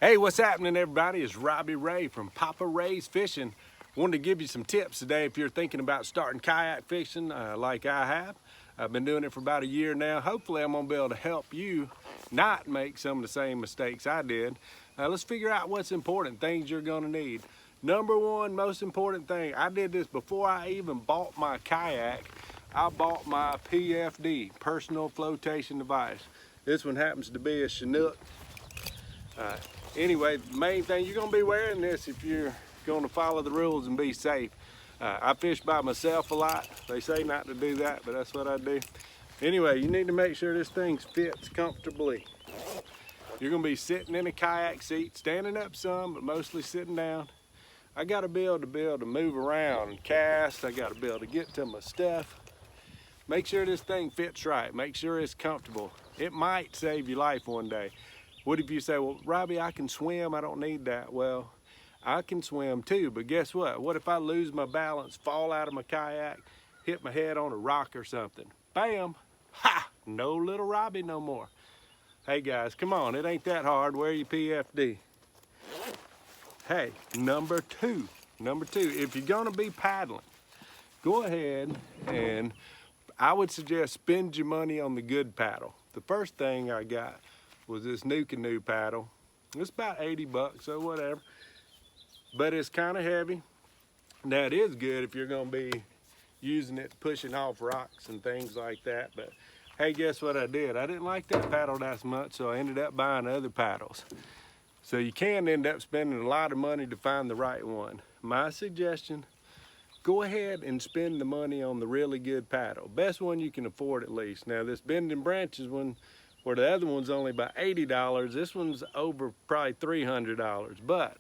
Hey, what's happening, everybody? It's Robbie Ray from Papa Ray's Fishing. Wanted to give you some tips today if you're thinking about starting kayak fishing like I have. I've been doing it for about a year now. Hopefully I'm gonna be able to help you not make some of the same mistakes I did. Let's figure out what's important, things you're gonna need. Number one, most important thing, I did this before I even bought my kayak. I bought my PFD, personal flotation device. This one happens to be a Chinook. Anyway, the main thing, you're gonna be wearing this if you're gonna follow the rules and be safe. I fish by myself a lot. They say not to do that, but that's what I do. Anyway, you need to make sure this thing fits comfortably. You're gonna be sitting in a kayak seat, standing up some, but mostly sitting down. I gotta be able to move around and cast. I gotta be able to get to my stuff. Make sure this thing fits right. Make sure it's comfortable. It might save your life one day. What if you say, well, Robbie, I can swim, I don't need that. Well, I can swim too, but guess what? What if I lose my balance, fall out of my kayak, hit my head on a rock or something? Bam, ha, no little Robbie no more. Hey guys, come on, it ain't that hard. Wear your PFD. Hey, number two, if you're gonna be paddling, go ahead and I would suggest spend your money on the good paddle. The first thing I got was this new canoe paddle. It's about 80 bucks or whatever, but it's kind of heavy. Now it is good if you're gonna be using it pushing off rocks and things like that, but hey, guess what I did? I didn't like that paddle that much, so I ended up buying other paddles. So you can end up spending a lot of money to find the right one. My suggestion, go ahead and spend the money on the really good paddle. Best one you can afford at least. Now this Bending Branches one, where the other one's only about $80, this one's over probably $300. But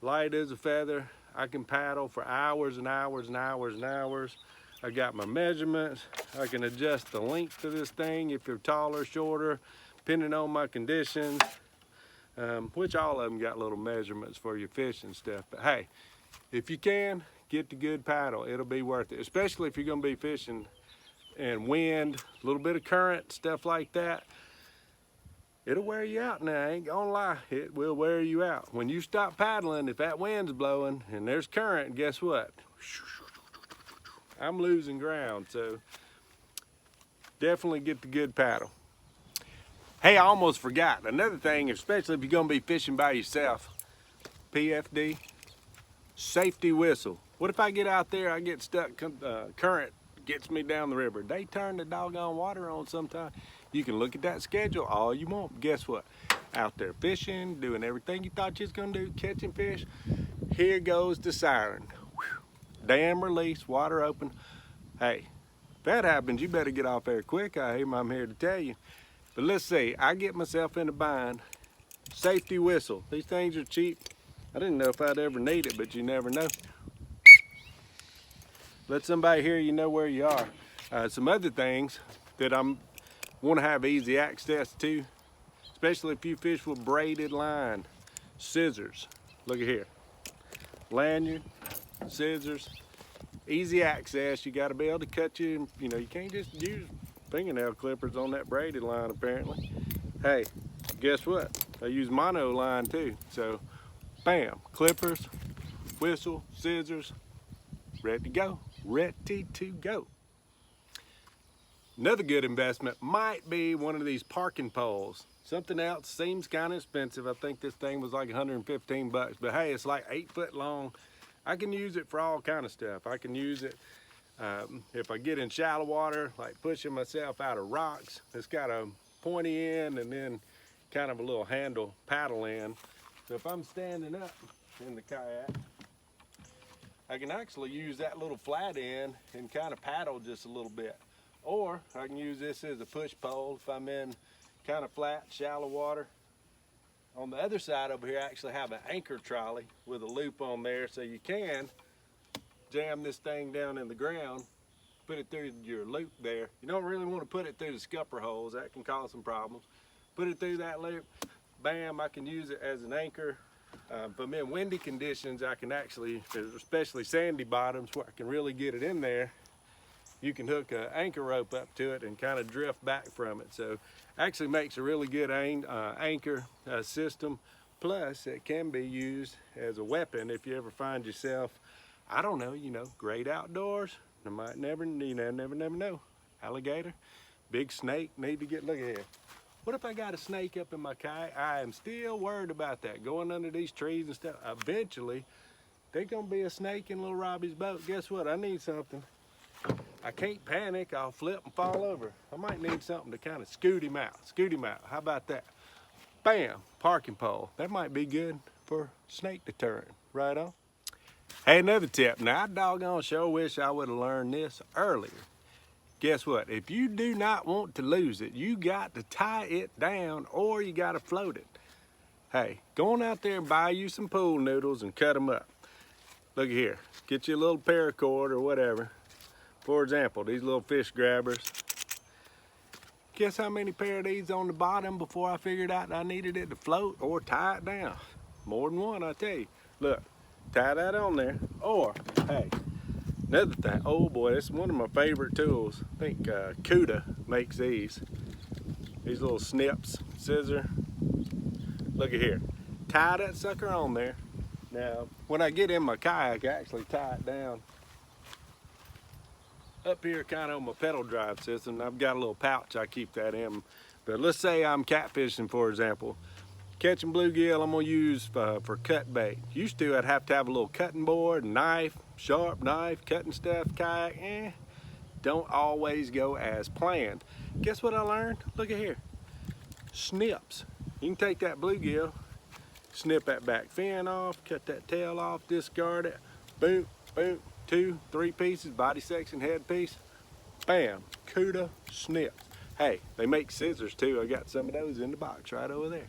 light as a feather, I can paddle for hours and hours and hours and hours. I got my measurements. I can adjust the length of this thing if you're taller, shorter, depending on my conditions, which all of them got little measurements for your fishing stuff. But hey, if you can, get the good paddle. It'll be worth it, especially if you're gonna be fishing and wind, a little bit of current, stuff like that. It'll wear you out now, I ain't gonna lie, it will wear you out. When you stop paddling, if that wind's blowing and there's current, guess what? I'm losing ground, so definitely get the good paddle. Hey, I almost forgot, another thing, especially if you're gonna be fishing by yourself, PFD, safety whistle. What if I get out there, I get stuck, current gets me down the river. They turn the doggone water on sometime. You can look at that schedule all you want. Guess what? Out there fishing, doing everything you thought you was gonna do, catching fish. Here goes the siren. Whew. Dam release, water open. Hey, if that happens, you better get off there quick. I'm here to tell you. But let's see, I get myself in a bind. Safety whistle. These things are cheap. I didn't know if I'd ever need it, but you never know. Let somebody hear you know where you are. Some other things that I want to have easy access to, especially if you fish with braided line. Scissors, look at here. Lanyard, scissors, easy access. You got to be able to cut you know, you can't just use fingernail clippers on that braided line apparently. Hey, guess what? I use mono line too. So, bam, clippers, whistle, scissors, ready to go. Ready to go. Another good investment might be one of these parking poles. Something else seems kind of expensive. I think this thing was like 115 bucks, but hey, it's like 8 foot long. I can use it for all kind of stuff. I can use it if I get in shallow water, like pushing myself out of rocks. It's got a pointy end and then kind of a little handle paddle end. So if I'm standing up in the kayak, I can actually use that little flat end and kind of paddle just a little bit. Or I can use this as a push pole if I'm in kind of flat, shallow water. On the other side over here, I actually have an anchor trolley with a loop on there, so you can jam this thing down in the ground, put it through your loop there. You don't really want to put it through the scupper holes, that can cause some problems. Put it through that loop, bam, I can use it as an anchor. If I'm in windy conditions, I can actually, especially sandy bottoms where I can really get it in there, you can hook an anchor rope up to it and kind of drift back from it. So actually makes a really good anchor system Plus, it can be used as a weapon if you ever find yourself, I don't know, great outdoors. You might never know. Alligator, big snake, need to get, look at here. What if I got a snake up in my kayak? I am still worried about that, going under these trees and stuff. Eventually, there's gonna be a snake in little Robbie's boat. Guess what? I need something. I can't panic, I'll flip and fall over. I might need something to kind of scoot him out. How about that? Bam, parking pole. That might be good for snake deterrent, right on. Hey, another tip. Now, I doggone sure wish I would have learned this earlier. Guess what? If you do not want to lose it, you got to tie it down or you got to float it. Hey, go on out there and buy you some pool noodles and cut them up. Look here, get you a little paracord or whatever. For example, these little fish grabbers. Guess how many pair of these on the bottom before I figured out I needed it to float or tie it down? More than one, I tell you. Look, tie that on there. Or, hey, another thing. Oh boy, this is one of my favorite tools. I think Cuda makes these. These little snips, scissor. Look at here. Tie that sucker on there. Now, when I get in my kayak, I actually tie it down up here kind of on my pedal drive system. I've got a little pouch I keep that in. But let's say I'm catfishing, for example. Catching bluegill, I'm gonna use for cut bait. Used to, I'd have to have a little cutting board, knife, sharp knife, cutting stuff, kayak. Don't always go as planned. Guess what I learned? Look at here. Snips. You can take that bluegill, snip that back fin off, cut that tail off, discard it, boom, boom, 2, 3 pieces, body section, head piece, bam, Cuda snips. Hey, they make scissors too. I got some of those in the box right over there.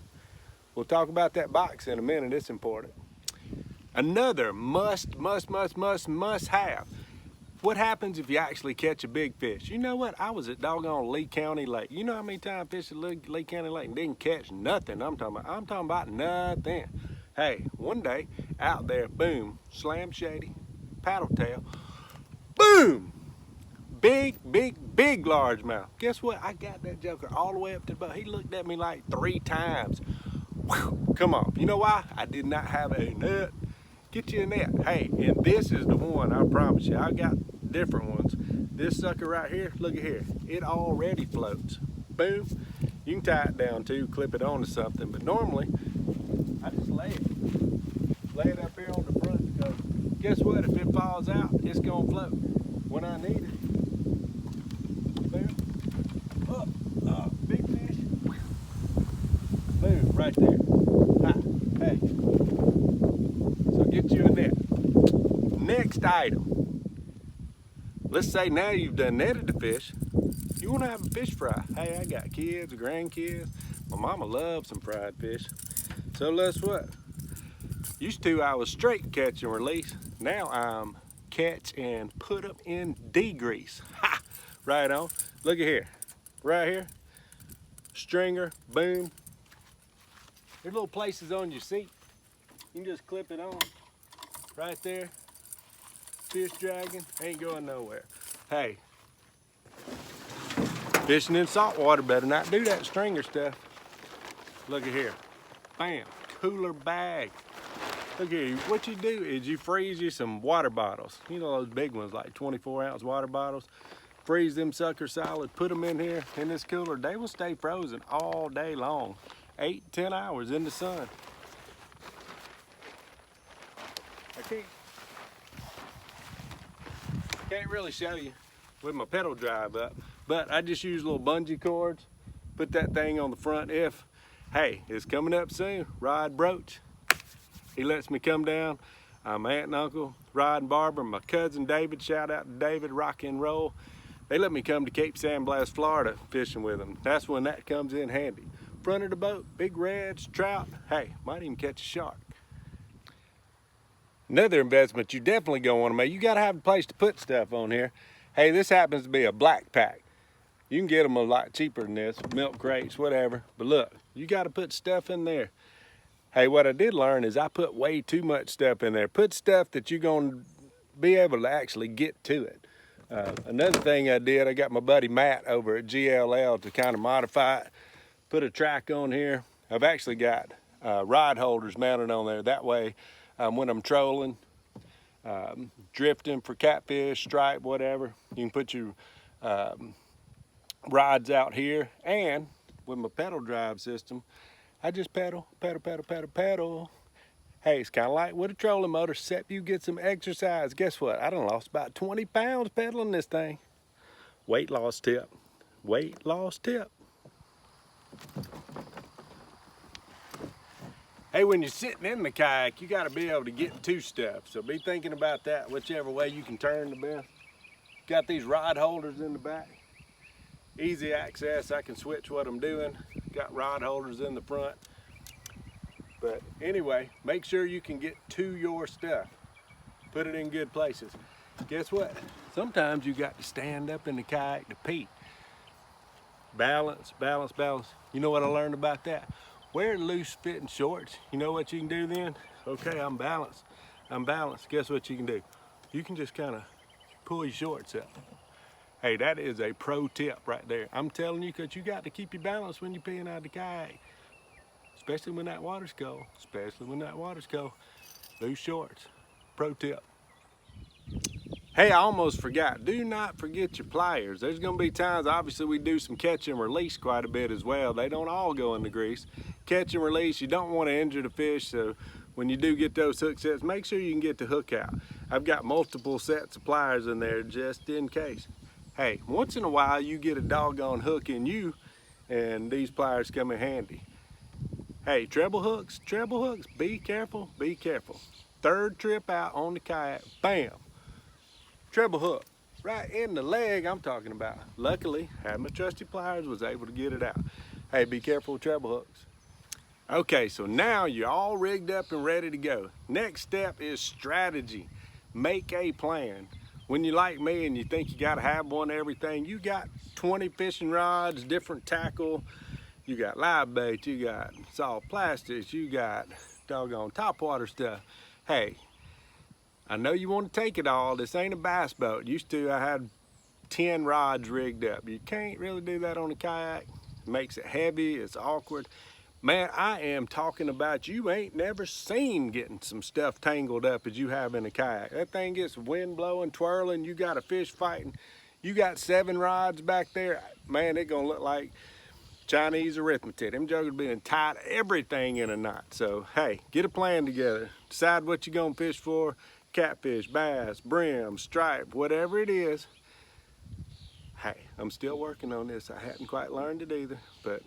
We'll talk about that box in a minute, it's important. Another must have. What happens if you actually catch a big fish? You know what? I was at doggone Lee County Lake. You know how many times I fished at Lee County Lake and didn't catch nothing? I'm talking about nothing. Hey, one day out there, boom, slam shady, paddle tail, boom, big largemouth. Guess what? I got that joker all the way up to the boat. He looked at me like 3 times. Whew, come on. You know why? I did not have a net. Get you a net. Hey, and this is the one, I promise you. I got different ones. This sucker right here, look at here. It already floats. Boom. You can tie it down too, clip it onto something, but normally I just lay it up here on the front because guess what? If it falls out, it's gonna float when I need it. Boom. Up, big fish. Boom, right there. Ha. Hey. So get you a net. Next item. Let's say now you've done netted the fish. You wanna have a fish fry. Hey, I got kids, grandkids. My mama loves some fried fish. So let's what? Used to I was straight catch and release. Now I'm catch and put them in degrease. Ha! Right on. Look at here. Right here. Stringer, boom. There's little places on your seat. You can just clip it on. Right there. Fish dragging, ain't going nowhere. Hey, fishing in saltwater better not do that stringer stuff. Look at here. Bam, cooler bag. Look here, what you do is you freeze you some water bottles. You know those big ones, like 24-ounce water bottles. Freeze them suckers solid, put them in here in this cooler. They will stay frozen all day long. 8, 10 hours in the sun. I can't really show you with my pedal drive up, but I just use little bungee cords, put that thing on the front. If, hey, it's coming up soon, Rod Broach. He lets me come down. My aunt and uncle, Rod and Barbara, my cousin David, shout out to David, rock and roll. They let me come to Cape San Blas, Florida, fishing with them. That's when that comes in handy. Front of the boat, big reds, trout, hey, might even catch a shark. Another investment you definitely gonna wanna make, you gotta have a place to put stuff on here. Hey, this happens to be a black pack. You can get them a lot cheaper than this, milk crates, whatever. But look, you gotta put stuff in there. Hey, what I did learn is I put way too much stuff in there. Put stuff that you're gonna be able to actually get to it. Another thing I did, I got my buddy Matt over at GLL to kind of modify it. Put a track on here. I've actually got rod holders mounted on there. That way, when I'm trolling, drifting for catfish, stripe, whatever, you can put your rods out here. And with my pedal drive system, I just pedal. Hey, it's kind of like with a trolling motor, except you get some exercise. Guess what? I done lost about 20 pounds pedaling this thing. Weight loss tip. Weight loss tip. Hey, when you're sitting in the kayak, you got to be able to get to stuff. So be thinking about that, whichever way you can turn the best. Got these rod holders in the back. Easy access, I can switch what I'm doing. Got rod holders in the front. But anyway, make sure you can get to your stuff. Put it in good places. Guess what? Sometimes you got to stand up in the kayak to pee. Balance, balance, balance. You know what I learned about that? Wear loose fitting shorts. You know what you can do then? Okay, I'm balanced. I'm balanced. Guess what you can do? You can just kind of pull your shorts up. Hey, that is a pro tip right there. I'm telling you, because you got to keep your balance when you're peeing out of the kayak. Especially when that water's cold. Especially when that water's cold. Loose shorts. Pro tip. Hey, I almost forgot. Do not forget your pliers. There's going to be times, obviously, we do some catch and release quite a bit as well. They don't all go in the grease. Catch and release, you don't want to injure the fish, so when you do get those hook sets, make sure you can get the hook out. I've got multiple sets of pliers in there just in case. Hey, once in a while, you get a doggone hook in you, and these pliers come in handy. Hey, treble hooks, be careful, be careful. Third trip out on the kayak, bam, treble hook, right in the leg I'm talking about. Luckily, had my trusty pliers, was able to get it out. Hey, be careful with treble hooks. Okay, so now you're all rigged up and ready to go. Next step is strategy. Make a plan. When you're like me and you think you gotta have one of everything, you got 20 fishing rods, different tackle, you got live bait, you got soft plastics, you got doggone topwater stuff. Hey, I know you want to take it all. This ain't a bass boat. Used to, I had 10 rods rigged up. You can't really do that on a kayak. It makes it heavy, it's awkward. Man, I am talking about you ain't never seen getting some stuff tangled up as you have in a kayak. That thing gets wind blowing, twirling, you got a fish fighting. You got 7 rods back there. Man, it's gonna look like Chinese arithmetic. Them jokers being tied everything in a knot. So, hey, get a plan together. Decide what you're gonna fish for. Catfish, bass, brim, stripe, whatever it is. Hey, I'm still working on this. I hadn't quite learned it either, but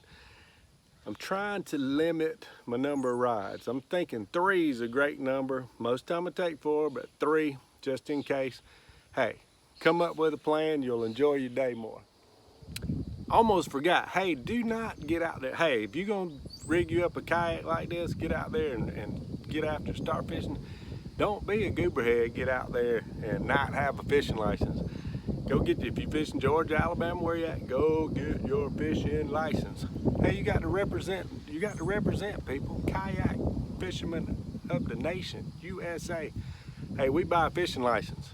I'm trying to limit my number of rods. I'm thinking 3 is a great number. Most time I take 4, but 3 just in case. Hey, come up with a plan. You'll enjoy your day more. Almost forgot. Hey, do not get out there. Hey, if you're gonna rig you up a kayak like this, get out there and get after, start fishing. Don't be a gooberhead, get out there and not have a fishing license. Go get, if you fish in Georgia, Alabama, where you at, go get your fishing license. Hey, you got to represent people. Kayak fishermen of the nation, USA. Hey, we buy a fishing license.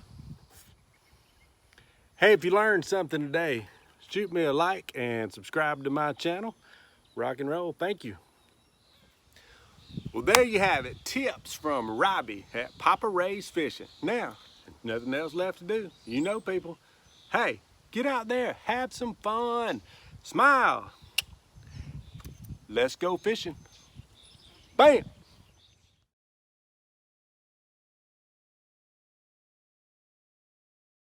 Hey, if you learned something today, shoot me a like and subscribe to my channel. Rock and roll, thank you. Well, there you have it. Tips from Robbie at Papa Ray's Fishing. Now, nothing else left to do. You know, people. Hey, get out there. Have some fun. Smile. Let's go fishing. Bam.